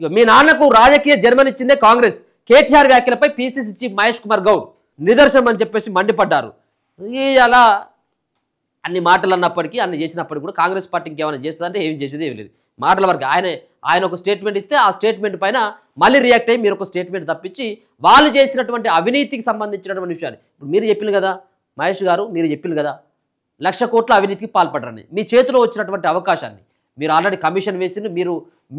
ఇక మీ నాన్నకు రాజకీయ జన్మనిచ్చిందే కాంగ్రెస్. కేటీఆర్ వ్యాఖ్యలపై పీసీసీ చీఫ్ మహేష్ కుమార్ గౌడ్ నిదర్శనం అని చెప్పేసి మండిపడ్డారు. అలా అన్ని మాటలు అన్నప్పటికీ అన్ని చేసినప్పటికీ కూడా కాంగ్రెస్ పార్టీ ఇంకేమైనా చేస్తుందంటే ఏం చేసేది ఏమి లేదు. మాటల వరకు ఆయన ఒక స్టేట్మెంట్ ఇస్తే ఆ స్టేట్మెంట్ పైన మళ్ళీ రియాక్ట్ అయ్యి మీరు ఒక స్టేట్మెంట్ తప్పించి వాళ్ళు చేసినటువంటి అవినీతికి సంబంధించినటువంటి విషయాలు ఇప్పుడు మీరు చెప్పింది కదా మహేష్ గారు, మీరు చెప్పింది కదా 1,00,000 కోట్ల అవినీతికి పాల్పడరని. మీ చేతిలో వచ్చినటువంటి అవకాశాన్ని మీరు ఆల్రెడీ కమిషన్ వేసింది,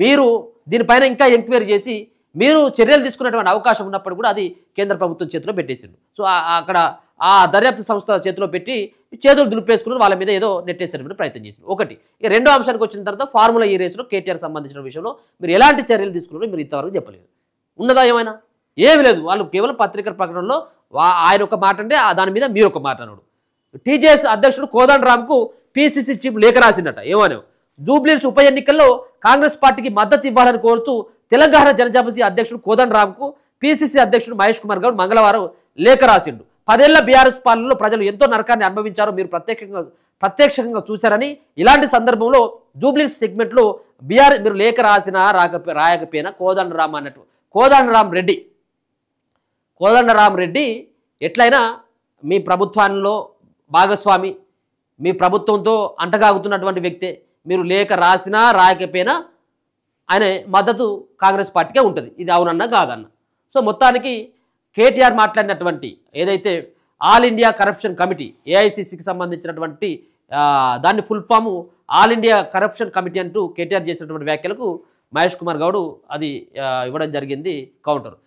మీరు దీనిపైన ఇంకా ఎంక్వైరీ చేసి మీరు చర్యలు తీసుకునేటువంటి అవకాశం ఉన్నప్పుడు కూడా అది కేంద్ర ప్రభుత్వం చేతిలో పెట్టేసిండు. సో అక్కడ ఆ దర్యాప్తు సంస్థ చేతిలో పెట్టి చేతులు దులిపేసుకుని వాళ్ళ మీద ఏదో నెట్టేసేటువంటి ప్రయత్నం చేసింది. ఒకటి. ఇక రెండో అంశానికి వచ్చిన తర్వాత ఫార్ములా ఈ రేసులో కేటీఆర్ సంబంధించిన విషయంలో మీరు ఎలాంటి చర్యలు తీసుకున్నారో మీరు ఇంతవరకు చెప్పలేదు. ఉన్నదా ఏమైనా? ఏమి లేదు. వాళ్ళు కేవలం పత్రికల ప్రకటనలో ఆయన ఒక మాట అంటే దాని మీద మీరు ఒక మాట అన్నాడు. టీజేఎస్ అధ్యక్షుడు కోదండరాంకు పీసీసీ చీఫ్ లేఖ రాసిందట. ఏమని? జూబ్లీహిల్స్ ఉప ఎన్నికల్లో కాంగ్రెస్ పార్టీకి మద్దతు ఇవ్వాలని కోరుతూ తెలంగాణ జనజాగృతి అధ్యక్షుడు కోదండరాంకు పీసీసీ అధ్యక్షుడు మహేష్ కుమార్ గౌడ్ మంగళవారం లేఖ రాసిండు. 10 ఏళ్ల బీఆర్ఎస్ పాలనలో ప్రజలు ఎంతో నరకాన్ని అనుభవించారో మీరు ప్రత్యక్షంగా చూశారని, ఇలాంటి సందర్భంలో జూబ్లీహిల్స్ సెగ్మెంట్లో మీరు లేఖ రాసినా రాయకపోయినా కోదండరాం రెడ్డి ఎట్లయినా మీ ప్రభుత్వంలో భాగస్వామి, మీ ప్రభుత్వంతో అంటగాగుతున్నటువంటి వ్యక్తే. మీరు లేఖ రాసినా రాయకపోయినా ఆయన మద్దతు కాంగ్రెస్ పార్టీకే ఉంటుంది. ఇది అవునన్నా కాదన్న. సో మొత్తానికి కేటీఆర్ మాట్లాడినటువంటి ఏదైతే ఆల్ ఇండియా కరప్షన్ కమిటీ ఏఐసిసికి సంబంధించినటువంటి దాన్ని full form all India corruption committee అంటూ కేటీఆర్ చేసినటువంటి వ్యాఖ్యలకు మహేష్ కుమార్ గౌడ్ అది ఇవ్వడం జరిగింది కౌంటర్.